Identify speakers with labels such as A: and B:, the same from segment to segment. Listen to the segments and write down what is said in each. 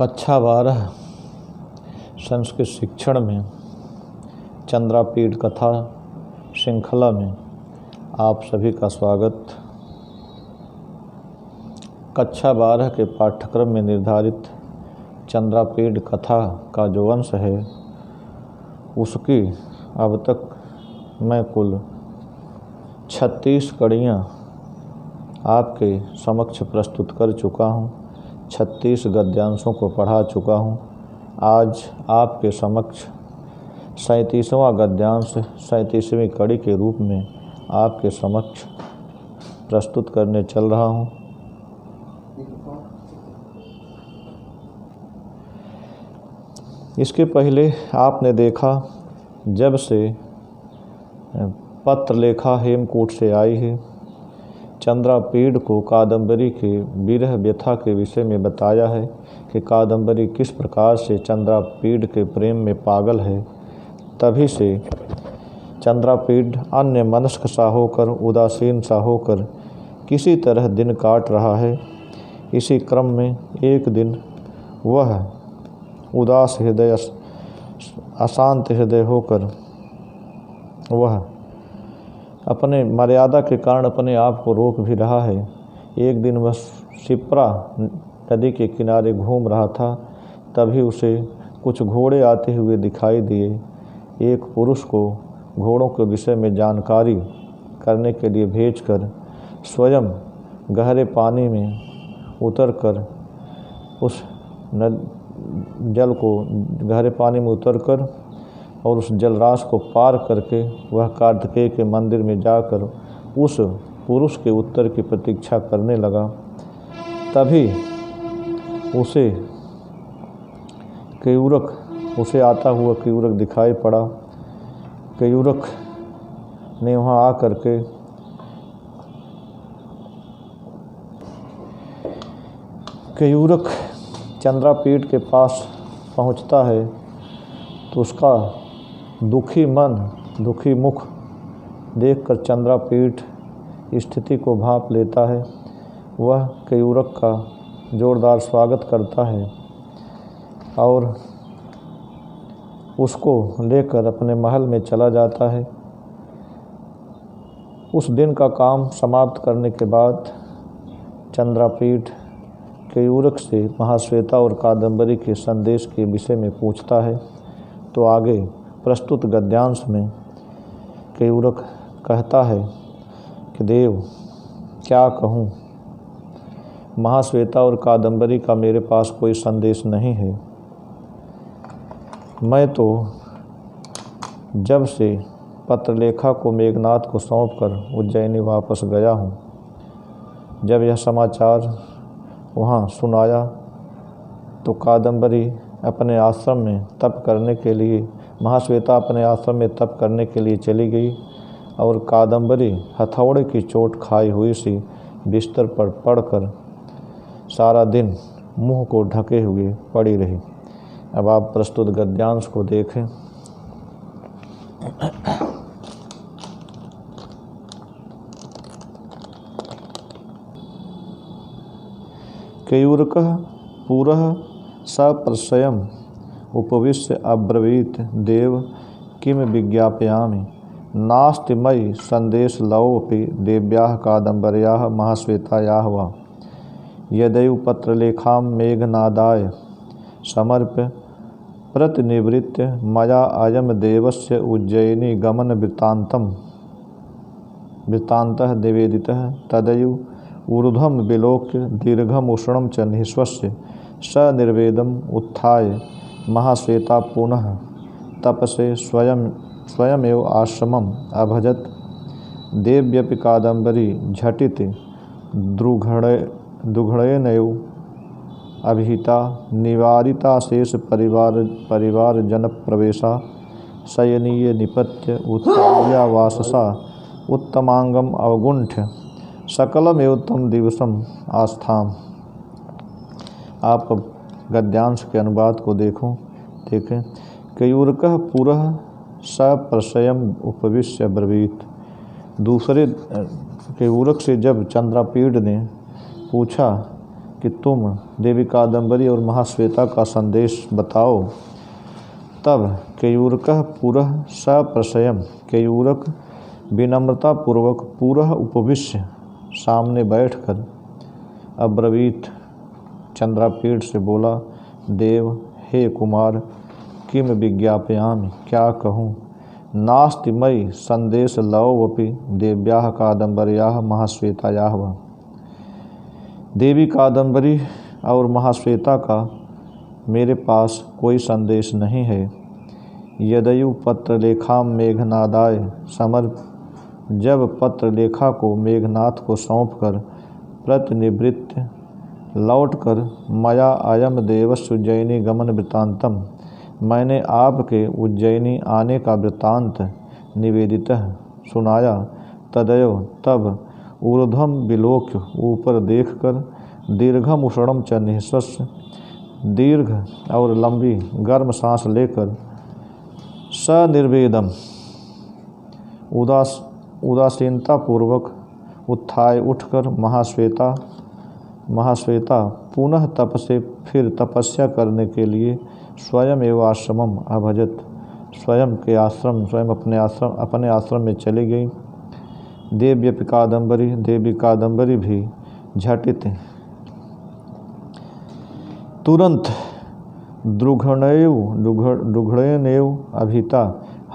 A: कक्षा 12 संस्कृत शिक्षण में चंद्रापीठ कथा श्रृंखला में आप सभी का स्वागत। कक्षा 12 के पाठ्यक्रम में निर्धारित चंद्रापीठ कथा का जो अंश है उसकी अब तक मैं कुल 36 कड़ियाँ आपके समक्ष प्रस्तुत कर चुका हूँ। 36 गद्यांशों को पढ़ा चुका हूँ। आज आपके समक्ष 37वां गद्यांश 37वीं कड़ी के रूप में आपके समक्ष प्रस्तुत करने चल रहा हूँ। इसके पहले आपने देखा जब से पत्र लेखा हेमकूट से आई है, चंद्रापीठ को कादंबरी के विरह व्यथा के विषय में बताया है कि कादंबरी किस प्रकार से चंद्रापीठ के प्रेम में पागल है। तभी से चंद्रापीठ अन्य मनस्क सा होकर, उदासीन सा होकर किसी तरह दिन काट रहा है। इसी क्रम में एक दिन वह उदास हृदय, अशांत हृदय होकर वह अपने मर्यादा के कारण अपने आप को रोक भी रहा है। एक दिन वह शिप्रा नदी के किनारे घूम रहा था, तभी उसे कुछ घोड़े आते हुए दिखाई दिए। एक पुरुष को घोड़ों के विषय में जानकारी करने के लिए भेजकर स्वयं गहरे पानी में उतरकर उस जल को गहरे पानी में उतरकर और उस जलराशि को पार करके वह कार्तिकेय के मंदिर में जाकर उस पुरुष के उत्तर की प्रतीक्षा करने लगा। तभी उसे उसे आता हुआ केयूरक दिखाई पड़ा। केयूरक ने वहाँ आकर के केयूरक चंद्रापीठ के पास पहुँचता है तो उसका दुखी मन, दुखी मुख देखकर चंद्रापीठ स्थिति को भांप लेता है। वह केयूरक का जोरदार स्वागत करता है और उसको लेकर अपने महल में चला जाता है। उस दिन का काम समाप्त करने के बाद चंद्रापीठ केयूरक से महाश्वेता और कादंबरी के संदेश के विषय में पूछता है। तो आगे प्रस्तुत गद्यांश में केयूरक कहता है कि देव, क्या कहूँ, महाश्वेता और कादंबरी का मेरे पास कोई संदेश नहीं है। मैं तो जब से पत्रलेखा को मेघनाथ को सौंपकर उज्जैनी वापस गया हूँ, जब यह समाचार वहाँ सुनाया तो कादंबरी अपने आश्रम में तप करने के लिए, महाश्वेता अपने आश्रम में तप करने के लिए चली गई और कादंबरी हथौड़े की चोट खाई हुई सी बिस्तर पर पड़कर सारा दिन मुंह को ढके हुए पड़ी रही। अब आप प्रस्तुत गद्यांश को देखें। केयूरकः पुरः सप्रशयम् उपविश्य अब्रवीत देव किम विज्ञापयामि नास्ति मयि संदेश लवोपि देव्याः कादम्बर्याः महाश्वेतायाः वा यदैव पत्रलेखां मेघनादाय समर्प्य प्रतिनिवृत्य मया अयम देवस्य उज्जयिनी गमन वृत्तान्तः निवेदितः तदैव ऊर्ध्वं विलोक्य दीर्घम उष्णं च निःश्वस्य स निर्वेदम उत्थाय महाश्वेता पुनः तपसे स्वयमेव आश्रमम् अभजत। देव्यपि कादंबरी झटिति दुघड़ेनैव अभिहिता निवारिता शेष परिवार जन प्रवेशा शयनीय निपत्य उत्थाया वाससा उत्तमांगम अवगुंठ्य सकलमेव तम दिवसम आस्थाम। आप गद्यांश के अनुवाद को देखें। केयूरकः पुरः सप्रशयम् उपविश्य ब्रवीत। दूसरे केयूरक से जब चंद्रापीठ ने पूछा कि तुम देवी कादम्बरी और महाश्वेता का संदेश बताओ। तब केयूरकः पुरः सप्रशयम्, केयूरक विनम्रतापूर्वक पुरः उपविश्य सामने बैठकर अब्रवीत, चंद्रापीठ से बोला, देव हे कुमार, किम विज्ञापयामि, क्या कहूँ। नास्ति मयि संदेश लवोऽपि देव्याः कादम्बर्याः महाश्वेतायाः वा। देवी कादम्बरी और महाश्वेता का मेरे पास कोई संदेश नहीं है। यदयु पत्रलेखा मेघनादाय समर्प, जब पत्रलेखा को मेघनाथ को सौंपकर प्रतिनिवृत्त लौटकर मया अयम देवस्य उज्जयिनी गमन वृत्तांतम, मैंने आपके उज्जयिनी आने का वृत्तांत निवेदितः सुनाया। तदयो, तब ऊर्ध्वम विलोक्य, ऊपर देखकर, दीर्घम उषणम च निःश्वस्य, दीर्घ और लंबी गर्म सांस लेकर, सनिर्वेदम, उदासीनतापूर्वक उत्थाय उठकर महाश्वेता पुनः तप से फिर तपस्या करने के लिए स्वयं एवं आश्रमम अभजत, स्वयं अपने आश्रम में चली गई। देव्यपि कादम्बरी, देवी कादम्बरी भी झटित तुरंत दुघड़ेनेव अभिता,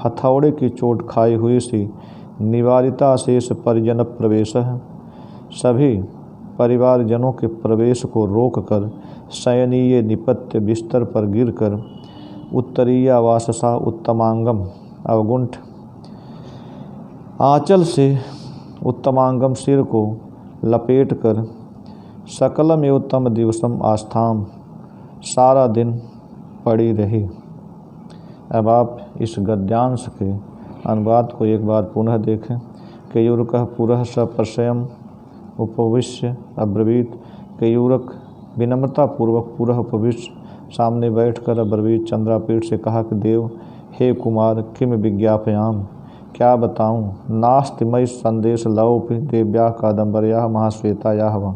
A: हथौड़े की चोट खाई हुई सी निवारिता शेष परिजन प्रवेश, सभी परिवारजनों के प्रवेश को रोककर शयनीय निपत्य बिस्तर पर गिरकर उत्तरीय वाससा उत्तमांगम अवगुंठ, आंचल से उत्तमांगम सिर को लपेटकर सकलम एवं दिवसम आस्थाम, सारा दिन पड़ी रही। अब आप इस गद्यांश के अनुवाद को एक बार पुनः देखें। केयूरकः पुरः सप्रशयम् उपविश्य अब्रवीत, केयूरक विनम्रतापूर्वक पुरः उपविश्य सामने बैठकर अब्रवीत, चंद्रापीठ से कहा कि देव हे कुमार, किम विज्ञापयाम, क्या बताऊं। नास्ति मयि संदेश लवोऽपि देव्याः कादम्बर्याः महाश्वेतायाः वा।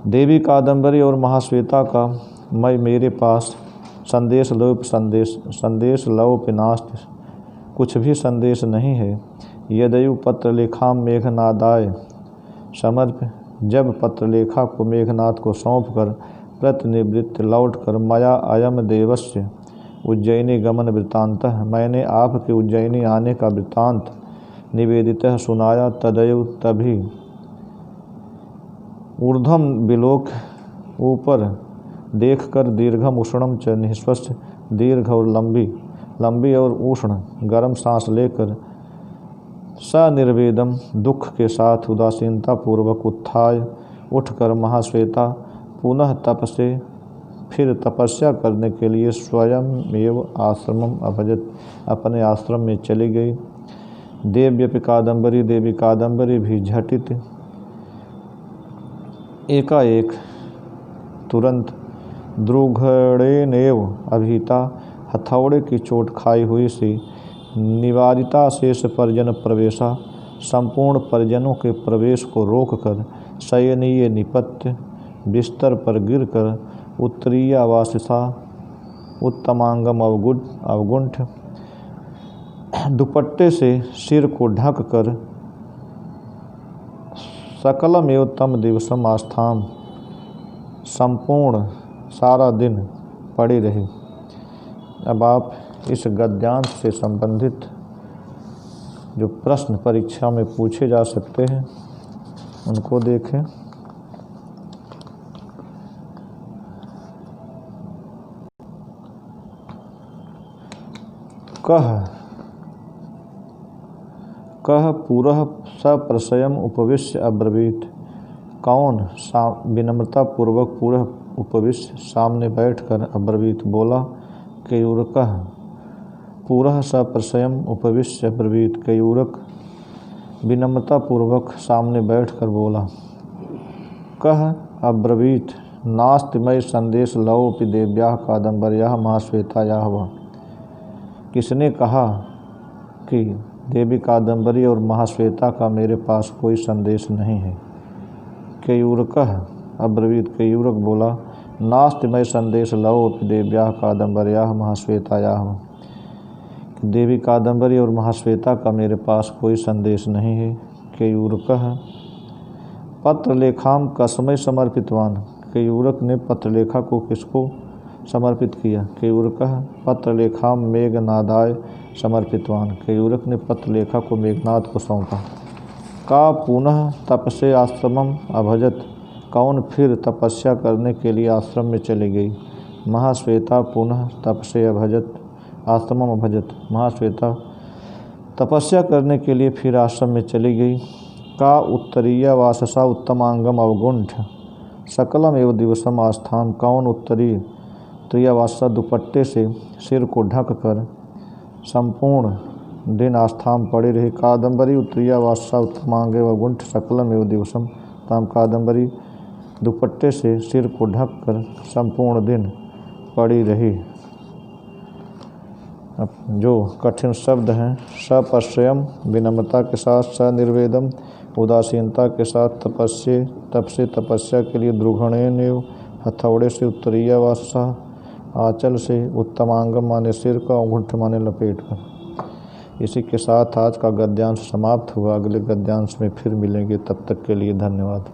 A: देवी कादम्बरी और महाश्वेता का मेरे पास संदेश लवोऽपि नास्ति, कुछ भी संदेश नहीं है। यदयु पत्रलेखाम मेघनादाय समर्प, जब पत्रलेखा को मेघनाथ को सौंपकर प्रतिनिवृत्त लौटकर मया अयम देवस्य उज्जयिनी गमन वृत्तांतः, मैंने आपके उज्जयिनी आने का वृत्तांत निवेदितः सुनाया। तदयु, तभी ऊर्ध्वम विलोक, ऊपर देखकर, दीर्घम उष्णम च निःश्वस्य, दीर्घ और लंबी और उष्ण गर्म सांस लेकर, सनिर्वेदम, दुख के साथ उदासीनता पूर्वक उत्थाय उठकर महाश्वेता पुनः तप से फिर तपस्या करने के लिए स्वयं एवं आश्रमम अभजत, अपने आश्रम में चली गई। देव्यपि कादम्बरी, देवी कादम्बरी भी झटित एकाएक तुरंत द्रुघड़ेनेव अभिता, हथौड़े की चोट खाई हुई सी निवारिता शेष परिजन प्रवेशा, संपूर्ण परिजनों के प्रवेश को रोककर शयनीय निपत्य बिस्तर पर गिरकर उत्तरीय वासिसा उत्तमांगम अवगुंठ, दुपट्टे से सिर को ढक कर सकलम एवं दिवसम आस्थाम, संपूर्ण सारा दिन पड़ी रही। अब आप इस गद्यांश से संबंधित जो प्रश्न परीक्षा में पूछे जा सकते हैं उनको देखें। कह पुरः सप्रशयम् उपविश्य अब्रवीत, कौन विनम्रता पूर्वक पुरः उपविश्य सामने बैठकर अब्रवीत बोला। केयूरकः पुरः सप्रशयम् उपविश्य अब्रवीत, केयूरक विनम्रता पूर्वक सामने बैठकर बोला। कह अब्रवीत नास्ति मयि संदेश लवोऽपि देव्याः कादम्बर्याः महाश्वेतायाः वा। किसने कहा कि देवी कादम्बरी और महाश्वेता का मेरे पास कोई संदेश नहीं है। केयूरकः अब्रवीत। केयूरक बोला, नास्ति मयि संदेश लवोपि देव्याः कादम्बर्याः महाश्वेतायाः। देवी कादम्बरी और महाश्वेता का मेरे पास कोई संदेश नहीं है। केयूरकः पत्रलेखाम कस्मै समर्पितवान। केयूरक ने पत्रलेखा को किसको समर्पित किया? केयूरकः पत्रलेखाम मेघनादाय समर्पितवान। केयूरक ने पत्रलेखा को मेघनाद को सौंपा। का पुनः तपसे आश्रमम अभजत। कौन फिर तपस्या करने के लिए आश्रम में चली गई? महाश्वेता पुनः तपसे अभजत आश्रमम अभजत। महाश्वेता तपस्या करने के लिए फिर आश्रम में चली गई। का उत्तरीय वाससा उत्तमांगम अवगुंठ सकलम एवं दिवसम आस्थाम। कौन उत्तरी त्रियावासा दुपट्टे से सिर को ढक कर संपूर्ण दिन आस्थाम पड़े रहे। कादम्बरी उत्तरीयावासा उत्तमांग अवगुंठ सकलम एवं दिवसम ताम। कादम्बरी दुपट्टे से सिर को ढक कर संपूर्ण दिन पड़ी रही। जो कठिन शब्द हैं, सपश्रयम विनम्रता के साथ, सनिर्वेदम उदासीनता के साथ, तप से तपस्या के लिए, द्रुघणेन हथौड़े से, उत्तरीयावासा आंचल से, उत्तमांगम माने सिर का, अंगूठ माने लपेट कर। इसी के साथ आज का गद्यांश समाप्त हुआ। अगले गद्यांश में फिर मिलेंगे, तब तक के लिए धन्यवाद।